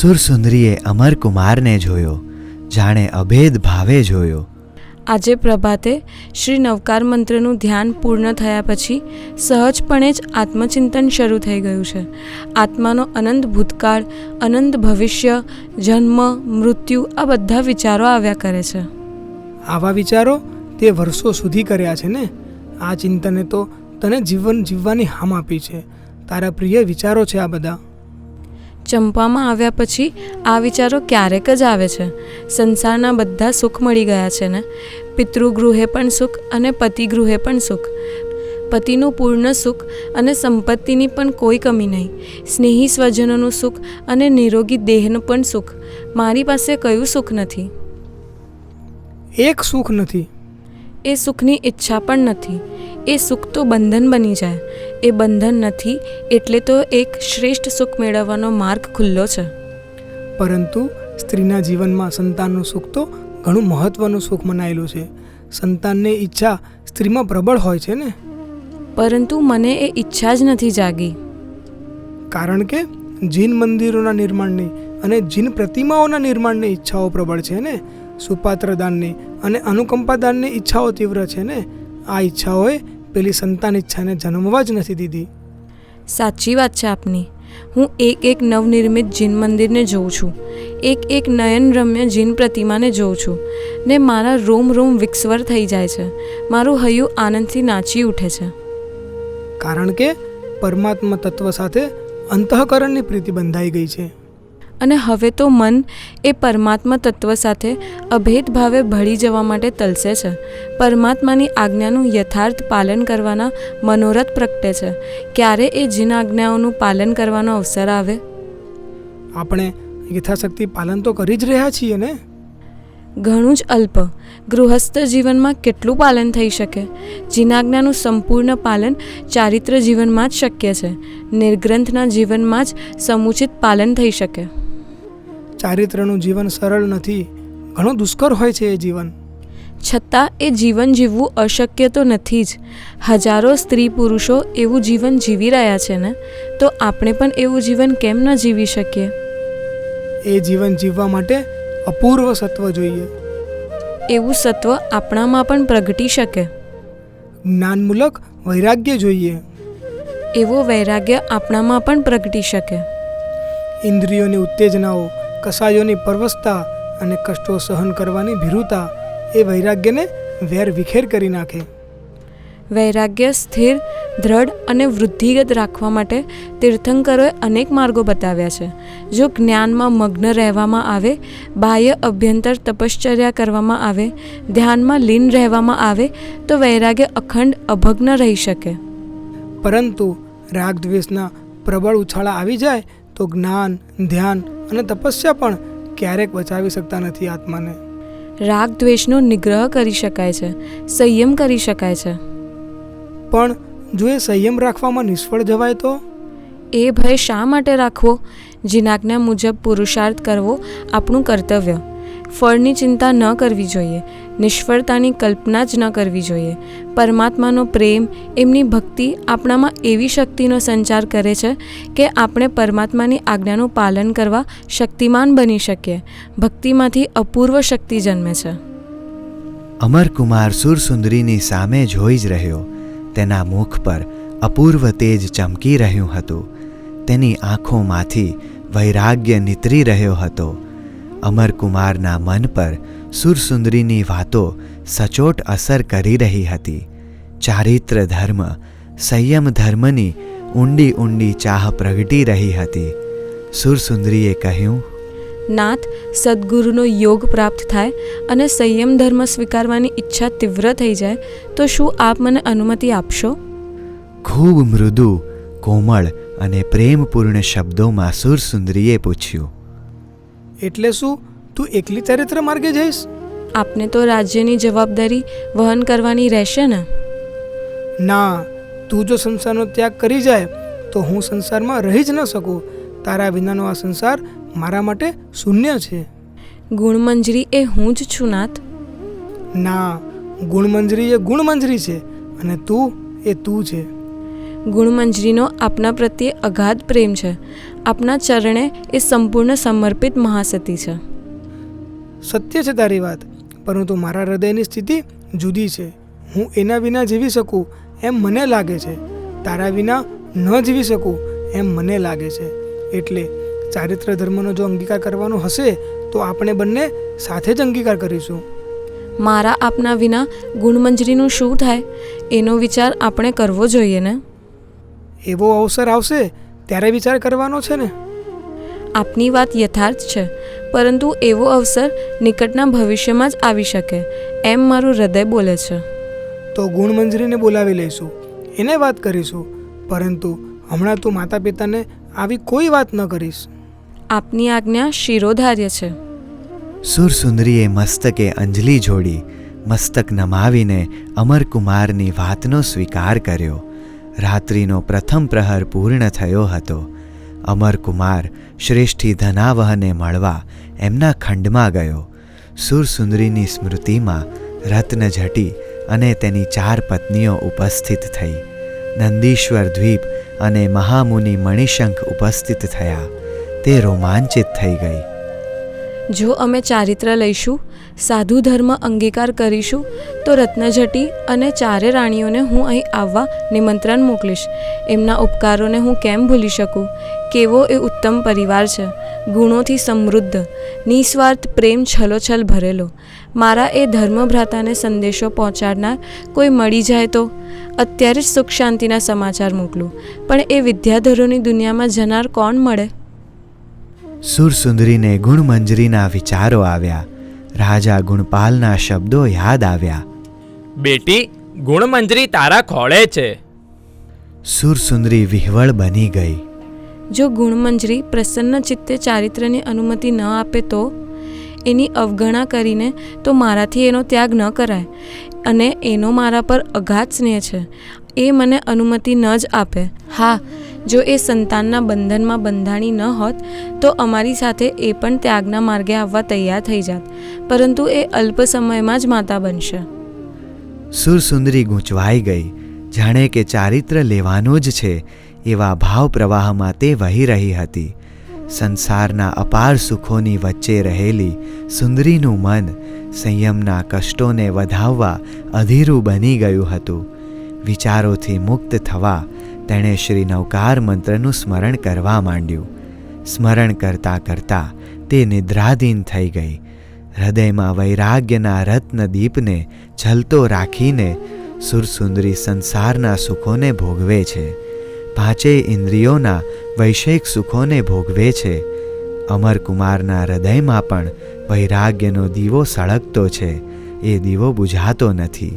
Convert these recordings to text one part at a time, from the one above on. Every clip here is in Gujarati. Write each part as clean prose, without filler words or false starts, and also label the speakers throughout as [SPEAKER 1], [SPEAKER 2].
[SPEAKER 1] સુરસુંદરીએ અમરકુમારને જોયો, જાણે અભેદ ભાવે જોયો.
[SPEAKER 2] આજે પ્રભાતે શ્રી નવકાર મંત્રનું ધ્યાન પૂર્ણ થયા પછી સહજપણે જ આત્મચિંતન શરૂ થઈ ગયું છે. આત્માનો અનંત ભૂતકાળ, અનંત ભવિષ્ય, જન્મ, મૃત્યુ આ બધા વિચારો આવ્યા કરે છે.
[SPEAKER 3] આવા વિચારો તે વર્ષો સુધી કર્યા છે ને. આ ચિંતને તો તને જીવન જીવવાની હામ આપી છે. તારા પ્રિય વિચારો છે આ બધા.
[SPEAKER 2] ચંપામાં આવ્યા પછી આ વિચારો ક્યારેક જ આવે છે. સંસારના બધા સુખ મળી ગયા છે ને. પિતૃગૃહે પણ સુખ અને પતિગૃહે પણ સુખ. પતિનું પૂર્ણ સુખ અને સંપત્તિની પણ કોઈ કમી નહીં. સ્નેહી સ્વજનોનું સુખ અને નિરોગી દેહનું પણ સુખ. મારી પાસે કયું સુખ નથી?
[SPEAKER 3] એક સુખ નથી.
[SPEAKER 2] એ સુખની ઈચ્છા પણ નથી. એ સુખ તો બંધન બની જાય. એ બંધન નથી એટલે તો એક શ્રેષ્ઠ સુખ મેળવવાનો માર્ગ ખુલ્લો છે.
[SPEAKER 3] પરંતુ સ્ત્રીના જીવનમાં સંતાનનું સુખ તો ઘણું મહત્વનું સુખ મનાયેલું છે. સંતાનની ઈચ્છા સ્ત્રીમાં પ્રબળ હોય છે ને.
[SPEAKER 2] પરંતુ મને એ ઈચ્છા જ નથી જાગી.
[SPEAKER 3] કારણ કે જીન મંદિરોના નિર્માણની અને જીન પ્રતિમાઓના નિર્માણની ઈચ્છાઓ પ્રબળ છે ને. સુપાત્રદાનની અને અનુકંપાદાનની ઈચ્છાઓ તીવ્ર છે ને. આ ઈચ્છાઓએ પેલી સંતાન ઈચ્છાને જન્મવા જ નથી દીધી.
[SPEAKER 2] સાચી વાત છે આપની. હું એક એક નવનિર્મિત જીન મંદિરને જોઉં છું. એક એક નયનરમ્ય જીન પ્રતિમાને જોઉં છું ને મારા રોમ રોમ વિકસ્વર થઈ જાય છે. મારું હૈયું આનંદથી નાચી ઉઠે છે.
[SPEAKER 3] કારણ કે પરમાત્મા તત્વ સાથે અંતઃકરણની પ્રીતિ બંધાઈ ગઈ છે.
[SPEAKER 2] અને હવે તો મન એ પરમાત્મા તત્વ સાથે અભેદ ભાવે ભળી જવા માટે તલસે છે. પરમાત્માની આજ્ઞાનું યથાર્થ પાલન કરવાના મનોરથ પ્રગટે છે. ક્યારે એ જીન આજ્ઞાઓનું પાલન કરવાનો અવસર આવે?
[SPEAKER 3] આપણે યથાશક્તિ પાલન તો કરી જ રહ્યા છીએ ને.
[SPEAKER 2] ઘણું જ અલ્પ. ગૃહસ્થ જીવનમાં કેટલું પાલન થઈ શકે? જીનાજ્ઞાનું સંપૂર્ણ પાલન ચારિત્ર જીવનમાં જ શક્ય છે. નિર્ગ્રંથના જીવનમાં જ સમુચિત પાલન થઈ શકે.
[SPEAKER 3] ચારિત્રનું જીવન સરળ નથી. ઘણું દુષ્કર હોય છે એ જીવન.
[SPEAKER 2] છતાં એ જીવન જીવવું અશક્ય તો નથી જ. હજારો સ્ત્રી પુરુષો એવું જીવન જીવી રહ્યા છે ને. તો આપણે પણ એવું જીવન કેમ ન જીવી શકીએ?
[SPEAKER 3] એ જીવન જીવવા માટે અપૂર્વ સત્વ જોઈએ.
[SPEAKER 2] એવું સત્વ આપણામાં પણ પ્રગટી શકે.
[SPEAKER 3] જ્ઞાનમૂલક વૈરાગ્ય જોઈએ.
[SPEAKER 2] એવો વૈરાગ્ય આપણામાં પણ પ્રગટી શકે.
[SPEAKER 3] ઇન્દ્રિયોની ઉત્તેજનાઓ, કસાયોની પરવસતા અને કષ્ટો સહન કરવાની ભીરુતા એ વૈરાગ્યને વેર વિખેર કરી નાખે.
[SPEAKER 2] વૈરાગ્ય સ્થિર, દ્રઢ અને વૃદ્ધિગત રાખવા માટે તીર્થંકરોએ અનેક માર્ગો બતાવ્યા છે. જો જ્ઞાનમાં મગ્ન રહેવામાં આવે, બાહ્ય અભ્યંતર તપશ્ચર્યા કરવામાં આવે, ધ્યાનમાં લીન રહેવામાં આવે તો વૈરાગ્ય અખંડ અભગ્ન રહી શકે.
[SPEAKER 3] પરંતુ રાગ દ્વેષના પ્રબળ ઉછાળા આવી જાય તો જ્ઞાન, ધ્યાન અને તપસ્યા પણ ક્યારેક બચાવી શકતા નથી આત્માને.
[SPEAKER 2] રાગ દ્વેષનો નિગ્રહ કરી શકાય છે, સંયમ કરી શકાય છે.
[SPEAKER 3] પણ જો એ સંયમ રાખવામાં નિષ્ફળ જવાય તો?
[SPEAKER 2] એ ભય શા માટે રાખવો? જીનાજ્ઞા મુજબ પુરુષાર્થ કરવો આપણું કર્તવ્ય. ફળની ચિંતા ન કરવી જોઈએ. નિષ્ફળતાની કલ્પના જ ન કરવી જોઈએ. પરમાત્માનો પ્રેમ, એમની ભક્તિ આપણામાં એવી શક્તિનો સંચાર કરે છે કે આપણે પરમાત્માની આજ્ઞાનું પાલન કરવા શક્તિમાન બની શકીએ. ભક્તિમાંથી અપૂર્વ શક્તિ જન્મે છે.
[SPEAKER 1] અમરકુમાર સુરસુંદરીની સામે જોઈ જ રહ્યો. તેના મુખ પર અપૂર્વ તેજ ચમકી રહ્યું હતું. તેની આંખોમાંથી વૈરાગ્ય નીતરી રહ્યો હતો. અમરકુમારના મન પર સુરસુંદરીની વાતો સચોટ અસર કરી રહી હતી. ચારિત્ર ધર્મ, સંયમ ધર્મની ઊંડી ઊંડી ચાહ પ્રગટી રહી હતી. સુરસુંદરીએ કહ્યું,
[SPEAKER 2] નાથ, સદ્ગુરુનો યોગ પ્રાપ્ત થાય અને સંયમ ધર્મ સ્વીકારવાની ઈચ્છા તીવ્ર થઈ જાય તો શું આપ મને અનુમતિ આપશો?
[SPEAKER 1] ખૂબ મૃદુ, કોમળ અને પ્રેમપૂર્ણ શબ્દોમાં સુરસુંદરીએ પૂછ્યું.
[SPEAKER 3] એટલે શું તું એકલી ચારિત્ર માર્ગે જઈશ?
[SPEAKER 2] આપને તો રાજ્યની જવાબદારી વહન કરવાની રહેશે ને?
[SPEAKER 3] ના, તું જો સંસારનો ત્યાગ કરી જાય તો હું સંસારમાં રહી જ ન શકું. તારા વિનાનો આ સંસાર મારા માટે શૂન્ય છે.
[SPEAKER 2] ગુણમંજરી એ હું જ છું નાથ.
[SPEAKER 3] ના, ગુણમંજરી એ ગુણમંજરી છે અને તું એ તું છે.
[SPEAKER 2] ગુણમંજરીનો આપના પ્રત્યે અગાધ પ્રેમ છે. આપના ચરણે એ સંપૂર્ણ સમર્પિત મહાસતી છે.
[SPEAKER 3] સત્ય છે તારી વાત, પરંતુ મારા હૃદયની સ્થિતિ જુદી છે. હું એના વિના જીવી શકું એમ મને લાગે છે, તારા વિના ન જીવી શકું એમ મને લાગે છે. એટલે ચારિત્ર ધર્મનો જો અંગીકાર કરવાનો હશે તો આપણે બંને સાથે જ અંગીકાર કરીશું.
[SPEAKER 2] મારા આપના વિના ગુણમંજરીનું શું થાય એનો વિચાર આપણે કરવો જોઈએ ને.
[SPEAKER 3] એવો અવસર આવશે ત્યારે વિચાર કરવાનો છે ને.
[SPEAKER 2] આપની વાત યથાર્થ છે, પરંતુ એવો અવસર નિકટના ભવિષ્યમાં જ આવી શકે એમ મારું હૃદય બોલે છે.
[SPEAKER 3] તો ગુણમંજરીને બોલાવી લઈશું, એને વાત કરીશું, પરંતુ હમણાં તું માતા પિતાને આવી કોઈ વાત ન કરીશ.
[SPEAKER 2] આપની આજ્ઞા શિરોધાર્ય છે.
[SPEAKER 1] સુરસુંદરીએ મસ્તકે અંજલિ જોડી મસ્તક નમાવીને અમરકુમારની વાતનો સ્વીકાર કર્યો. રાત્રિનો પ્રથમ પ્રહર પૂર્ણ થયો હતો. અમરકુમાર શ્રેષ્ઠી ધનાવહને મળવા એમના ખંડમાં ગયો. સુરસુંદરીની સ્મૃતિમાં રત્નજટી અને તેની 4 પત્નીઓ ઉપસ્થિત થઈ. નંદીશ્વર દ્વીપ અને મહામુનિ મણિશંખ ઉપસ્થિત થયા. તે રોમાંચિત થઈ ગઈ.
[SPEAKER 2] જો અમે ચારિત્ર લઈશું, સાધુ ધર્મ અંગીકાર કરીશું, તો રત્નજટી અને 4 રાણીઓને હું અહીં આવવા નિમંત્રણ મોકલીશ. એમના ઉપકારોને હું કેમ ભૂલી શકું? કેવો એ ઉત્તમ પરિવાર છે, ગુણોથી સમૃદ્ધ, નિસ્વાર્થ પ્રેમ છલોછલ ભરેલો. મારા એ ધર્મભ્રાતાને સંદેશો પહોંચાડનાર કોઈ મળી જાય તો અત્યારે જ સુખ શાંતિના સમાચાર મોકલું, પણ એ વિદ્યાધરોની દુનિયામાં જનાર કોણ મળે?
[SPEAKER 1] સુરસુંદરીને ગુણમંજરીના વિચારો આવ્યા. રાજા ગુણપાલના શબ્દો યાદ આવ્યા.
[SPEAKER 4] બેટી, ગુણમંજરી તારા ખોળે છે.
[SPEAKER 1] સુરસુંદરી વિહવળ બની ગઈ.
[SPEAKER 2] જો ગુણમંજરી પ્રસન્ન ચિત્તે ચારિત્રની અનુમતિ ન આપે તો એની અવગણના કરીને તો મારાથી એનો ત્યાગ ન કરાય, અને એનો મારા પર અગાધ સ્નેહ છે. એ મને અનુમતિ ન જ આપે. હા, જો એ સંતાનના બંધનમાં બંધાણી ન હોત તો અમારી સાથે એ પણ ત્યાગના માર્ગે આવવા તૈયાર થઈ જાત, પરંતુ એ અલ્પ સમયમાં જ માતા બનશે.
[SPEAKER 1] સુરસુંદરી ગૂંચવાઈ ગઈ. જાણે કે ચારિત્ર લેવાનું જ છે એવા ભાવ પ્રવાહમાં તે વહી રહી હતી. સંસારના અપાર સુખોની વચ્ચે રહેલી સુંદરીનું મન સંયમના કષ્ટોને વધાવવા અધીરું બની ગયું હતું. વિચારોથી મુક્ત થવા તેણે શ્રી નવકાર મંત્રનું સ્મરણ કરવા માંડ્યું. સ્મરણ કરતાં કરતાં તે નિદ્રાધીન થઈ ગઈ. હૃદયમાં વૈરાગ્યના રત્નદીપને ઝલતો રાખીને સુરસુંદરી સંસારના સુખોને ભોગવે છે. 5 ઇન્દ્રિયોના વૈષયિક સુખોને ભોગવે છે. અમરકુમારના હૃદયમાં પણ વૈરાગ્યનો દીવો સળગતો છે. એ દીવો બુઝાતો નથી.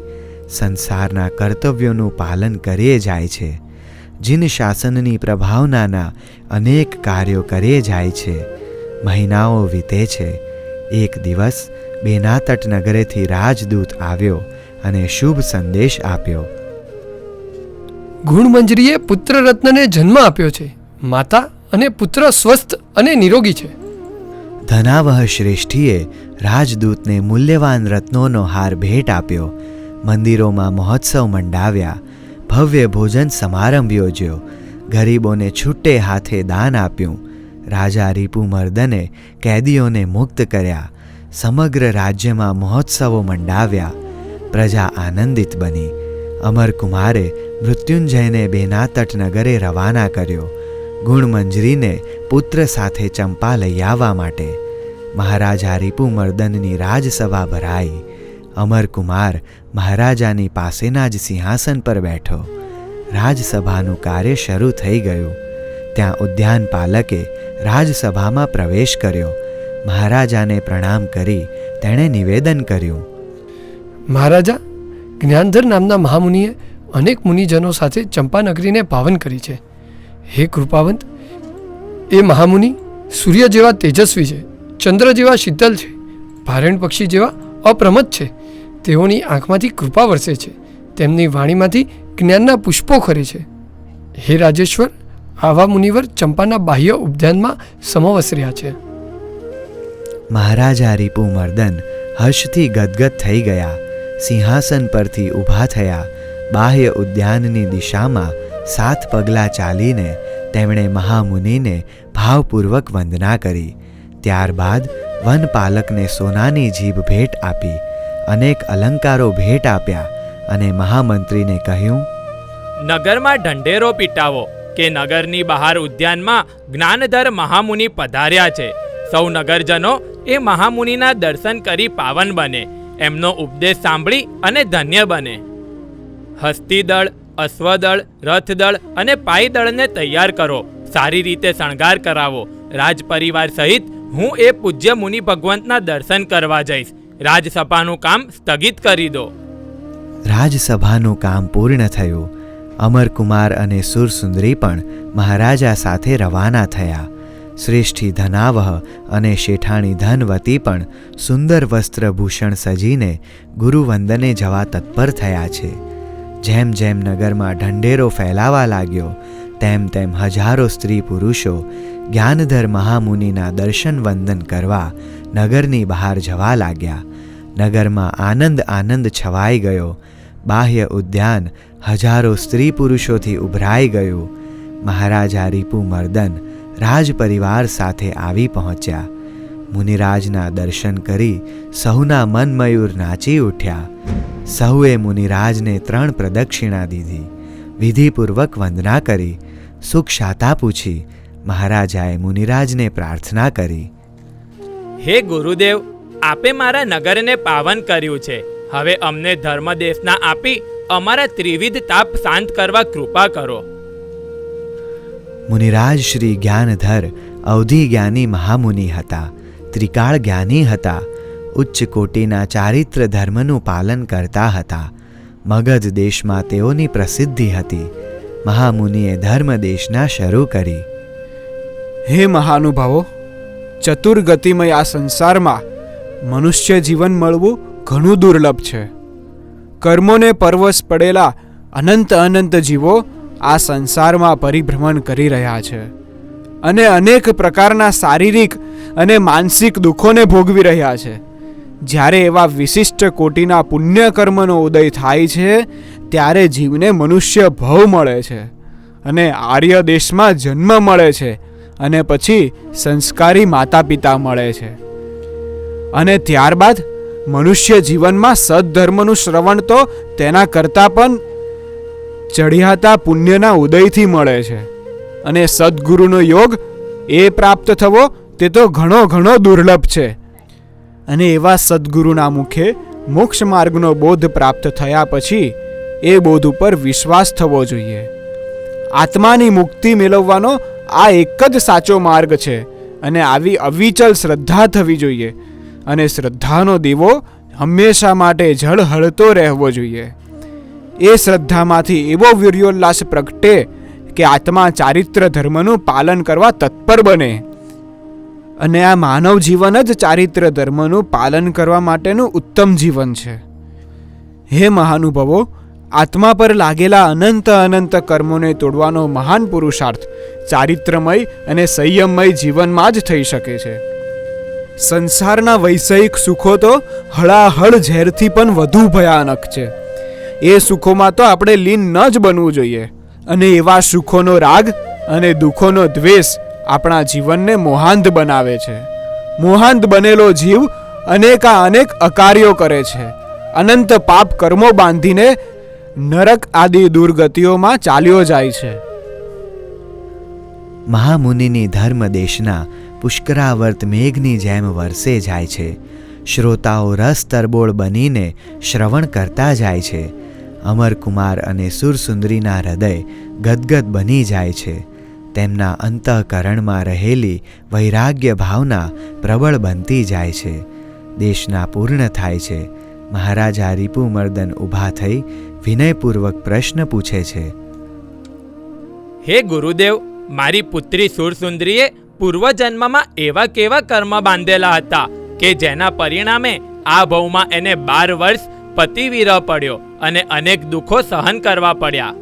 [SPEAKER 1] સંસારના કર્તવ્યોનું પાલન કરીએ જાય છે. જીન શાસનની પ્રભાવનાના અનેક કાર્યો કરીએ જાય છે. મહિનાઓ વીતે છે. એક દિવસ બેનાતટ નગરેથી રાજદૂત આવ્યો અને શુભ સંદેશ આપ્યો.
[SPEAKER 5] ગુણમંજરીએ પુત્ર રત્નને જન્મ આપ્યો છે. માતા અને પુત્ર સ્વસ્થ અને નિરોગી છે.
[SPEAKER 1] ધનાવહ શ્રેષ્ઠીએ રાજદૂતને મૂલ્યવાન રત્નોનો હાર ભેટ આપ્યો. મંદિરોમાં મહોત્સવ મંડાવ્યા. ભવ્ય ભોજન સમારંભ યોજ્યો. ગરીબોને છૂટે હાથે દાન આપ્યું. રાજા રીપુમર્દને કેદીઓને મુક્ત કર્યા. સમગ્ર રાજ્યમાં મહોત્સવો મંડાવ્યા. પ્રજા આનંદિત બની. અમરકુમારે મૃત્યુંજયને બેનાતટ નગરે રવાના કર્યો. ગુણમંજરીને પુત્ર સાથે ચંપા લઈ આવવા માટે. મહારાજા રીપુમર્દનની રાજસભા ભરાઈ. અમરકુમાર મહારાજાની પાસેના જ સિંહાસન પર બેઠો. રાજસભાનું કાર્ય શરૂ થઈ ગયું. ત્યાં ઉદ્યાન પાલકે રાજસભામાં પ્રવેશ કર્યો. મહારાજાને પ્રણામ કરી તેણે નિવેદન કર્યું.
[SPEAKER 5] મહારાજા, જ્ઞાનધર નામના મહામુનિએ અનેક મુનિજનો સાથે ચંપાનગરીને પાવન કરી છે. હે કૃપાવંત, એ મહામુનિ સૂર્ય જેવા તેજસ્વી છે, ચંદ્ર જેવા શીતલ છે, ભારેણ પક્ષી જેવા અપ્રમત્ત છે. તેઓની આંખમાંથી કૃપા વરસે છે. તેમની વાણીમાંથી જ્ઞાનના પુષ્પો ખરે છે. હે રાજેશ્વર, આવા મુનિવર ચંપાના બાહ્ય ઉદ્યાનમાં સમવસર્યા છે.
[SPEAKER 1] મહારાજા રીપુમર્દન હર્ષથી ગદગદ થઈ ગયા. સિંહાસન પરથી ઊભા થયા. બાહ્ય ઉદ્યાનની દિશામાં 7 પગલાં ચાલીને તેમણે મહામુનિને ભાવપૂર્વક વંદના કરી. ત્યારબાદ વનપાલકને સોનાની જીભ ભેટ આપી, અનેક અલંકારો ભેટ આપ્યા અને મહામંત્રીને કહ્યું,
[SPEAKER 4] નગરમાં ઢંઢેરો પીટાવો કે નગરની બહાર ઉદ્યાનમાં જ્ઞાનધર મહામુનિ પધાર્યા છે. સૌ નગરજનો એ મહામુનિના દર્શન કરી પાવન બને, એમનો ઉપદેશ સાંભળી અને ધન્ય બને. હસ્તીદળ, અશ્વદળ, રથદળ અને પાયદળને તૈયાર કરો, સારી રીતે શણગાર કરાવો. રાજપરિવાર સહિત હું એ પૂજ્ય મુનિ ભગવંતના દર્શન કરવા જઈશ. રાજસભાનું કામ સ્થગિત કરી દો.
[SPEAKER 1] રાજસભાનું કામ પૂર્ણ થયું. અમરકુમાર અને સુરસુંદરી પણ મહારાજા સાથે રવાના થયા. શ્રેષ્ઠી ધનાવહ અને શેઠાણી ધનવતી પણ સુંદર વસ્ત્રભૂષણ સજીને ગુરુવંદને જવા તત્પર થયા છે. જેમ જેમ નગરમાં ઢંઢેરો ફેલાવા લાગ્યો તેમ તેમ હજારો સ્ત્રી પુરુષો જ્ઞાનધર મહામુનિના દર્શન વંદન કરવા નગરની બહાર જવા લાગ્યા. નગરમાં આનંદ આનંદ છવાઈ ગયો. બાહ્ય ઉદ્યાન હજારો સ્ત્રી પુરુષોથી ઉભરાઈ ગયું. મહારાજા રીપુમર્દન રાજપરિવાર સાથે આવી પહોંચ્યા. મુનિરાજના દર્શન કરી સહુના મન મયુર નાચી ઉઠ્યા. સહુએ મુનિરાજને 3 પ્રદક્ષિણા દીધી, વિધિપૂર્વક વંદના કરી, સુખ શાતા પૂછી. મહારાજાએ મુનિરાજને પ્રાર્થના કરી,
[SPEAKER 4] હે ગુરુદેવ, આપે મારા નગરને પાવન કર્યું છે. હવે અમને ધર્મદેશના આપી અમારા ત્રિવિધ તાપ શાંત કરવા કૃપા કરો.
[SPEAKER 1] મુનિરાજ શ્રી જ્ઞાનધર અવધિ જ્ઞાની મહામુનિ હતા. ત્રિકાળ જ્ઞાની હતા. ઉચ્ચ કોટીના ચારિત્ર ધર્મનું પાલન કરતા હતા. મગધ દેશમાં તેઓની પ્રસિદ્ધિ હતી. મહામુનિએ ધર્મદેશના શરૂ કરી.
[SPEAKER 6] હે મહાનુભાવો, ચતુર્ગતિમય આ સંસારમાં મનુષ્ય જીવન મળવું ઘણું દુર્લભ છે. કર્મોને પરવશ પડેલા અનંત અનંત જીવો આ સંસારમાં પરિભ્રમણ કરી રહ્યા છે અને અનેક પ્રકારના શારીરિક અને માનસિક દુઃખોને ભોગવી રહ્યા છે. જ્યારે એવા વિશિષ્ટ કોટીના પુણ્ય કર્મનો ઉદય થાય છે ત્યારે જીવને મનુષ્ય ભવ મળે છે અને આર્ય દેશમાં જન્મ મળે છે અને પછી સંસ્કારી માતા પિતા મળે છે અને ત્યારબાદ મનુષ્ય જીવનમાં સદ્ધર્મનું શ્રવણ તો તેના કરતાં પણ ચઢિયાતા પુણ્યના ઉદયથી મળે છે અને સદ્ગુરુનો યોગ એ પ્રાપ્ત થવો તે તો ઘણો ઘણો દુર્લભ છે. અને એવા સદ્ગુરુના મુખે મોક્ષ માર્ગનો બોધ પ્રાપ્ત થયા પછી એ બોધ ઉપર વિશ્વાસ થવો જોઈએ. આત્માની મુક્તિ મેળવવાનો આ એક જ સાચો માર્ગ છે અને આવી અવિચલ શ્રદ્ધા થવી જોઈએ અને શ્રદ્ધાનો દીવો હંમેશા માટે ઝળહળતો રહેવો જોઈએ. એ શ્રદ્ધામાંથી એવો વીર્યોલ્લાસ પ્રગટે કે આત્મા ચારિત્ર ધર્મનું પાલન કરવા તત્પર બને અને આ માનવ જીવન જ ચારિત્ર ધર્મનું પાલન કરવા માટેનું ઉત્તમ જીવન છે. હે મહાનુભાવો, આત્મા પર લાગેલા અનંત અનંત કર્મોને તોડવાનો મહાન પુરુષાર્થ ચારિત્રમય અને સંયમમય જીવનમાં જ થઈ શકે છે. સંસારના વૈષયિક સુખો તો હળાહળ ઝેરથી પણ વધુ ભયાનક છે. એ સુખોમાં તો આપણે લીન ન જ બનવું જોઈએ અને એવા સુખોનો રાગ અને દુઃખોનો દ્વેષ આપણા જીવનને મોહાંધ બનાવે છે. મોહાંધ બનેલો જીવ અનેક અકાર્યો કરે છે. અનંત પાપ કર્મો બાંધીને નરક આદિ દુર્ગતિઓમાં ચાલ્યો જાય છે.
[SPEAKER 1] મહામુનિની ધર્મદેશના પુષ્કરાવર્ત મેઘની જેમ વરસે જાય છે. શ્રોતાઓ રસ તરબોળ બનીને શ્રવણ કરતા જાય છે. અમરકુમાર અને સુરસુંદરીના હૃદય ગદગદ બની જાય છે. તેમના અંતઃકરણમાં રહેલી વૈરાગ્ય ભાવના પ્રબળ બનતી જાય છે. દેશના પૂર્ણ થાય છે. મહારાજા રીપુમર્દન ઊભા થઈ વિનયપૂર્વક પ્રશ્ન પૂછે છે.
[SPEAKER 4] હે ગુરુદેવ, મારી પુત્રી સુરસુંદરીએ પૂર્વજન્મમાં એવા કેવા કર્મ બાંધેલા હતા કે જેના પરિણામે આ ભવમાં એને 12 વર્ષ પતિવિરહ પડ્યો અને અનેક દુઃખો સહન કરવા પડ્યા.